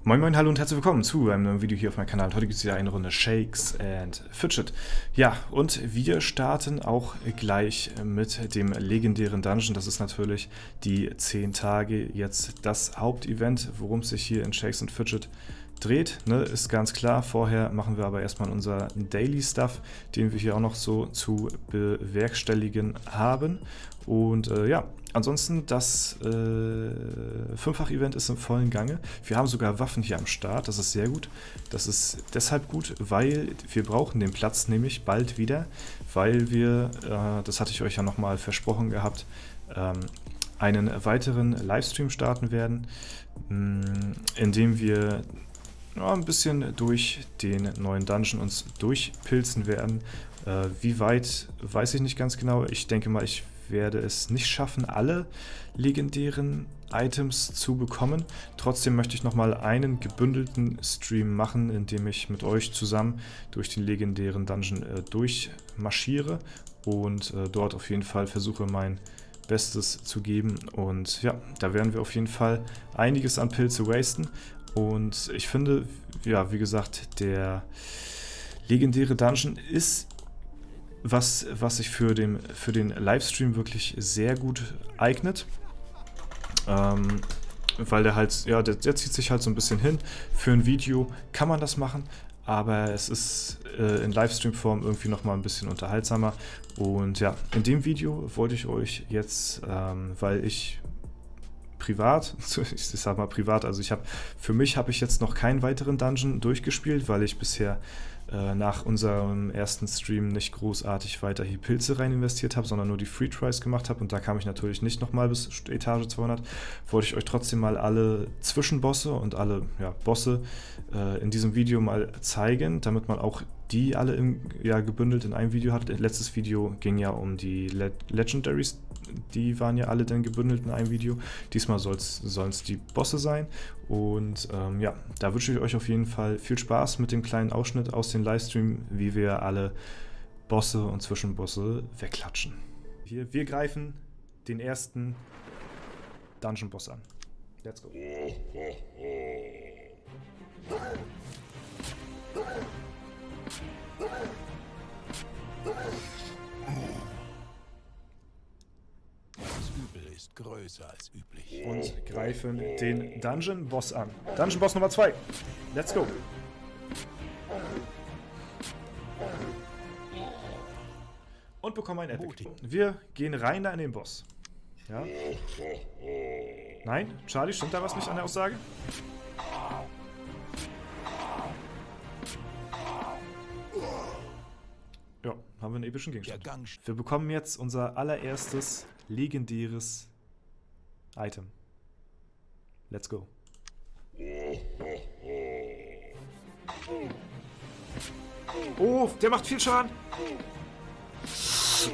Moin Moin, hallo und herzlich willkommen zu einem neuen Video hier auf meinem Kanal. Heute gibt es wieder eine Runde Shakes and Fidget. Ja, und wir starten auch gleich mit dem legendären Dungeon. Das ist natürlich die 10 Tage jetzt das Hauptevent, worum es sich hier in Shakes and Fidget dreht, ne, ist ganz klar. Vorher machen wir aber erstmal unser Daily Stuff, den wir hier auch noch so zu bewerkstelligen haben. Und ja, ansonsten das 5-fach-Event ist im vollen Gange. Wir haben sogar Waffen hier am Start, das ist sehr gut. Das ist deshalb gut, weil wir brauchen den Platz nämlich bald wieder, weil wir, das hatte ich euch ja nochmal versprochen gehabt, einen weiteren Livestream starten werden, in dem wir ein bisschen durch den neuen Dungeon uns durchpilzen werden. Wie weit, weiß ich nicht ganz genau. Ich denke mal, ich werde es nicht schaffen, alle legendären Items zu bekommen. Trotzdem möchte ich nochmal einen gebündelten Stream machen, in dem ich mit euch zusammen durch den legendären Dungeon durchmarschiere und dort auf jeden Fall versuche, mein Bestes zu geben. Und ja, da werden wir auf jeden Fall einiges an Pilze wasten. Und ich finde, ja, wie gesagt, der legendäre Dungeon ist was sich für den Livestream wirklich sehr gut eignet. Weil der halt, ja, der zieht sich halt so ein bisschen hin. Für ein Video kann man das machen, aber es ist in Livestream-Form irgendwie nochmal ein bisschen unterhaltsamer. Und ja, in dem Video wollte ich euch jetzt, weil ich privat, ich sag mal privat, also für mich habe ich jetzt noch keinen weiteren Dungeon durchgespielt, weil ich bisher nach unserem ersten Stream nicht großartig weiter hier Pilze rein investiert habe, sondern nur die Free Tries gemacht habe und da kam ich natürlich nicht nochmal bis Etage 200. Wollte ich euch trotzdem mal alle Zwischenbosse und alle Bosse in diesem Video mal zeigen, damit man auch die alle gebündelt in einem Video hat. Letztes Video ging ja um die Legendaries, die waren ja alle dann gebündelt in einem Video. Diesmal sollen es die Bosse sein. Und ja, da wünsche ich euch auf jeden Fall viel Spaß mit dem kleinen Ausschnitt aus dem Livestream, wie wir alle Bosse und Zwischenbosse wegklatschen. Wir greifen den ersten Dungeon-Boss an. Let's go. Das Übel ist größer als üblich. Und greifen den Dungeon-Boss an. Dungeon-Boss Nummer 2. Let's go. Und bekommen ein Epic. Wir gehen rein da in den Boss. Ja. Nein, Charlie, stimmt da was nicht an der Aussage? Ja, haben wir einen epischen Gegenstand. Wir bekommen jetzt unser allererstes legendäres Item. Let's go. Oh, der macht viel Schaden.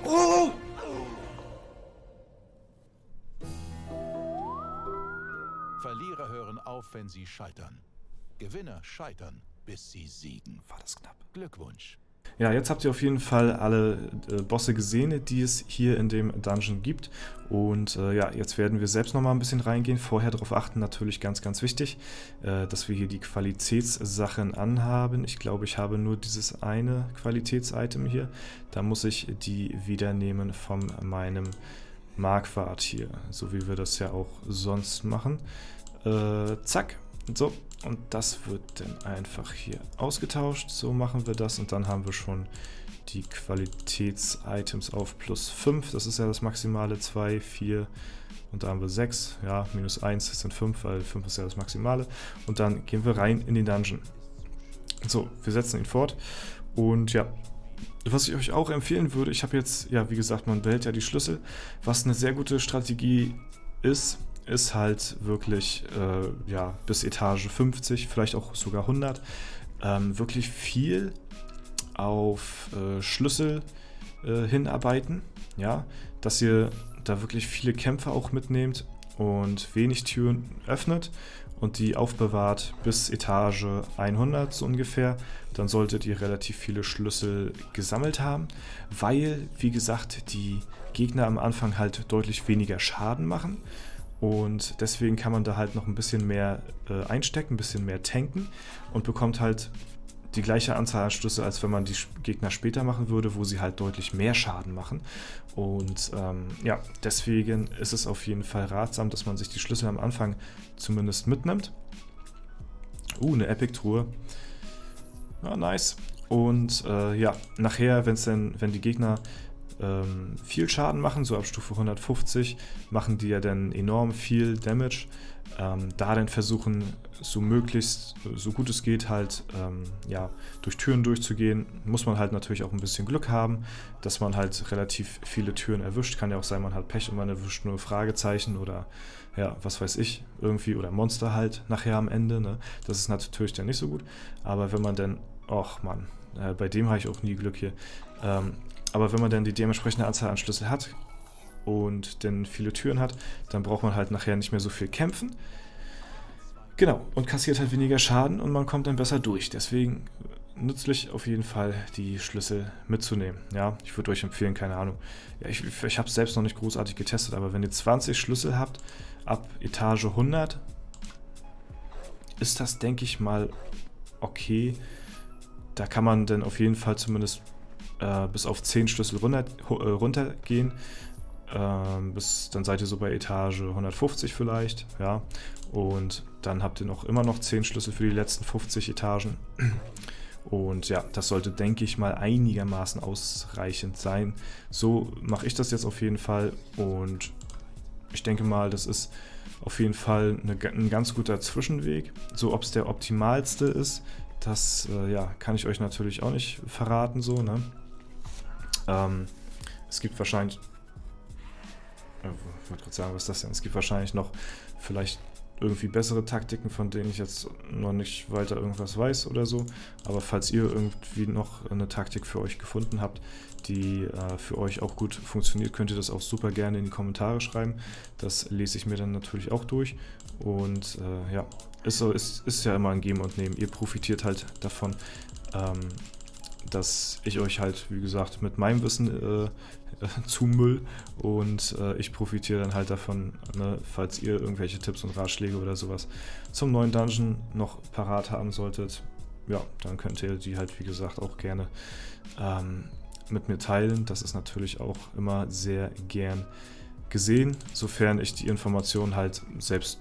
Oh! Verlierer hören auf, wenn sie scheitern. Gewinner scheitern, bis sie siegen. War das knapp. Glückwunsch. Ja, jetzt habt ihr auf jeden Fall alle Bosse gesehen, die es hier in dem Dungeon gibt. Und ja, jetzt werden wir selbst nochmal ein bisschen reingehen. Vorher darauf achten, natürlich ganz, ganz wichtig, dass wir hier die Qualitätssachen anhaben. Ich glaube, ich habe nur dieses eine Qualitätsitem hier. Da muss ich die wieder nehmen von meinem Marquardt hier, so wie wir das ja auch sonst machen. Zack, so. Und das wird dann einfach hier ausgetauscht. So machen wir das und dann haben wir schon die Qualitätsitems auf plus 5. Das ist ja das maximale, 2, 4 und da haben wir 6. Ja, minus 1 sind 5, weil 5 ist ja das maximale. Und dann gehen wir rein in den Dungeon. So, wir setzen ihn fort. Und ja, was ich euch auch empfehlen würde, ich habe jetzt, ja, wie gesagt, man behält ja die Schlüssel. Was eine sehr gute Strategie ist halt wirklich, ja, bis Etage 50, vielleicht auch sogar 100, wirklich viel auf Schlüssel hinarbeiten, ja, dass ihr da wirklich viele Kämpfe auch mitnehmt und wenig Türen öffnet und die aufbewahrt bis Etage 100 so ungefähr, dann solltet ihr relativ viele Schlüssel gesammelt haben, weil, wie gesagt, die Gegner am Anfang halt deutlich weniger Schaden machen. Und deswegen kann man da halt noch ein bisschen mehr einstecken, ein bisschen mehr tanken und bekommt halt die gleiche Anzahl an Schlüssel, als wenn man die Gegner später machen würde, wo sie halt deutlich mehr Schaden machen. Und ja, deswegen ist es auf jeden Fall ratsam, dass man sich die Schlüssel am Anfang zumindest mitnimmt. Eine Epic-Truhe. Ja, nice. Und ja, nachher, wenn die Gegner viel Schaden machen, so ab Stufe 150, machen die ja dann enorm viel Damage. Da dann versuchen, so gut es geht, halt ja, durch Türen durchzugehen, muss man halt natürlich auch ein bisschen Glück haben, dass man halt relativ viele Türen erwischt. Kann ja auch sein, man hat Pech und man erwischt nur Fragezeichen oder ja, was weiß ich, irgendwie, oder Monster halt nachher am Ende, ne? Das ist natürlich dann nicht so gut. Aber wenn man dann, ach Mann, bei dem habe ich auch nie Glück hier. Aber wenn man dann die dementsprechende Anzahl an Schlüssel hat und dann viele Türen hat, dann braucht man halt nachher nicht mehr so viel kämpfen. Genau, und kassiert halt weniger Schaden und man kommt dann besser durch. Deswegen nützlich auf jeden Fall die Schlüssel mitzunehmen. Ja, ich würde euch empfehlen, keine Ahnung. Ja, ich habe es selbst noch nicht großartig getestet, aber wenn ihr 20 Schlüssel habt, ab Etage 100, ist das, denke ich mal, okay. Da kann man dann auf jeden Fall zumindest bis auf 10 Schlüssel runtergehen. Dann seid ihr so bei Etage 150 vielleicht, ja. Und dann habt ihr immer noch 10 Schlüssel für die letzten 50 Etagen. Und ja, das sollte, denke ich mal, einigermaßen ausreichend sein. So mache ich das jetzt auf jeden Fall. Und ich denke mal, das ist auf jeden Fall ein ganz guter Zwischenweg. So, ob es der optimalste ist, das ja, kann ich euch natürlich auch nicht verraten, so, ne? Es gibt wahrscheinlich, ich wollte gerade sagen, was ist das denn? Es gibt wahrscheinlich noch vielleicht irgendwie bessere Taktiken, von denen ich jetzt noch nicht weiter irgendwas weiß oder so. Aber falls ihr irgendwie noch eine Taktik für euch gefunden habt, die für euch auch gut funktioniert, könnt ihr das auch super gerne in die Kommentare schreiben. Das lese ich mir dann natürlich auch durch. Und ja, ist ja immer ein Geben und Nehmen. Ihr profitiert halt davon, dass ich euch halt, wie gesagt, mit meinem Wissen zumüll und ich profitiere dann halt davon, ne, falls ihr irgendwelche Tipps und Ratschläge oder sowas zum neuen Dungeon noch parat haben solltet. Ja, dann könnt ihr die halt, wie gesagt, auch gerne mit mir teilen. Das ist natürlich auch immer sehr gern gesehen, sofern ich die Informationen halt selbst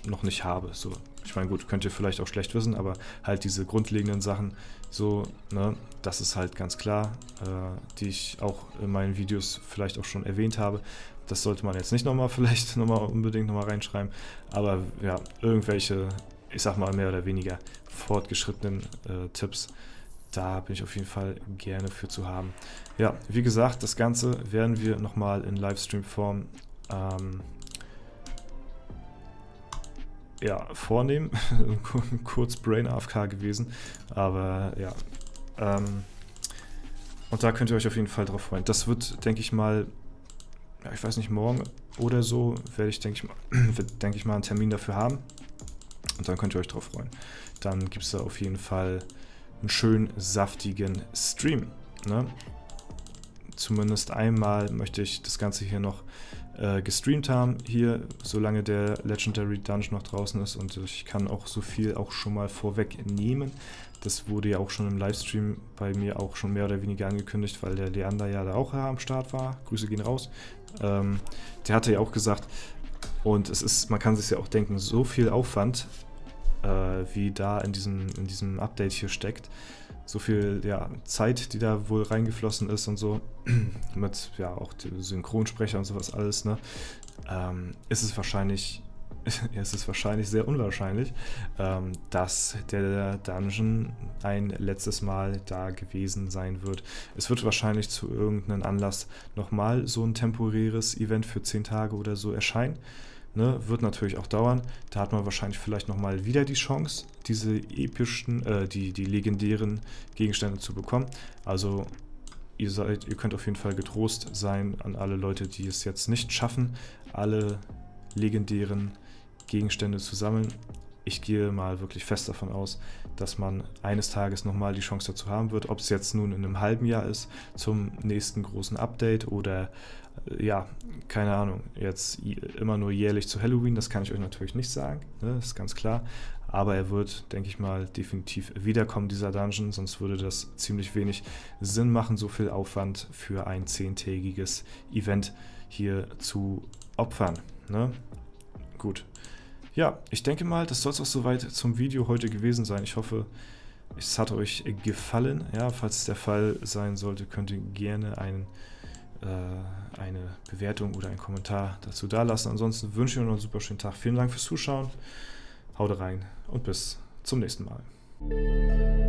noch nicht habe. So, ich meine, gut, könnt ihr vielleicht auch schlecht wissen, aber halt diese grundlegenden Sachen, so, ne, das ist halt ganz klar, die ich auch in meinen Videos vielleicht auch schon erwähnt habe. Das sollte man jetzt nicht unbedingt nochmal reinschreiben, aber ja, irgendwelche, ich sag mal, mehr oder weniger fortgeschrittenen Tipps, da bin ich auf jeden Fall gerne für zu haben. Ja, wie gesagt, das Ganze werden wir nochmal in Livestream-Form ja, vornehmen. Kurz Brain AFK gewesen, aber ja. Und da könnt ihr euch auf jeden Fall drauf freuen. Das wird, denke ich mal, ja, ich weiß nicht, morgen oder so werde ich, denke ich mal, einen Termin dafür haben. Und dann könnt ihr euch drauf freuen. Dann gibt es da auf jeden Fall einen schönen, saftigen Stream. Ne? Zumindest einmal möchte ich das Ganze hier noch gestreamt haben, hier, solange der Legendary Dungeon noch draußen ist, und ich kann auch so viel auch schon mal vorwegnehmen. Das wurde ja auch schon im Livestream bei mir auch schon mehr oder weniger angekündigt, weil der Leander ja da auch am Start war. Grüße gehen raus. Der hatte ja auch gesagt, und es ist, man kann sich ja auch denken, so viel Aufwand, wie da in diesem Update hier steckt, so viel, ja, Zeit, die da wohl reingeflossen ist und so, mit, ja, auch Synchronsprecher und sowas alles, ne, ist es wahrscheinlich sehr unwahrscheinlich, dass der Dungeon ein letztes Mal da gewesen sein wird. Es wird wahrscheinlich zu irgendeinem Anlass nochmal so ein temporäres Event für 10 Tage oder so erscheinen. Ne, wird natürlich auch dauern. Da hat man wahrscheinlich vielleicht nochmal wieder die Chance, diese epischen, die legendären Gegenstände zu bekommen. Also ihr könnt auf jeden Fall getrost sein an alle Leute, die es jetzt nicht schaffen, alle legendären Gegenstände zu sammeln. ich gehe mal wirklich fest davon aus, dass man eines Tages nochmal die Chance dazu haben wird. Ob es jetzt nun in einem halben Jahr ist zum nächsten großen Update oder ja, keine Ahnung, jetzt immer nur jährlich zu Halloween, das kann ich euch natürlich nicht sagen, ne, ist ganz klar. Aber er wird, denke ich mal, definitiv wiederkommen, dieser Dungeon, sonst würde das ziemlich wenig Sinn machen, so viel Aufwand für ein 10-tägiges Event hier zu opfern. Ne? Gut. Ja, ich denke mal, das soll es auch soweit zum Video heute gewesen sein. Ich hoffe, es hat euch gefallen. Ja, falls es der Fall sein sollte, könnt ihr gerne eine Bewertung oder einen Kommentar dazu dalassen. Ansonsten wünsche ich euch noch einen super schönen Tag. Vielen Dank fürs Zuschauen. Haut rein und bis zum nächsten Mal.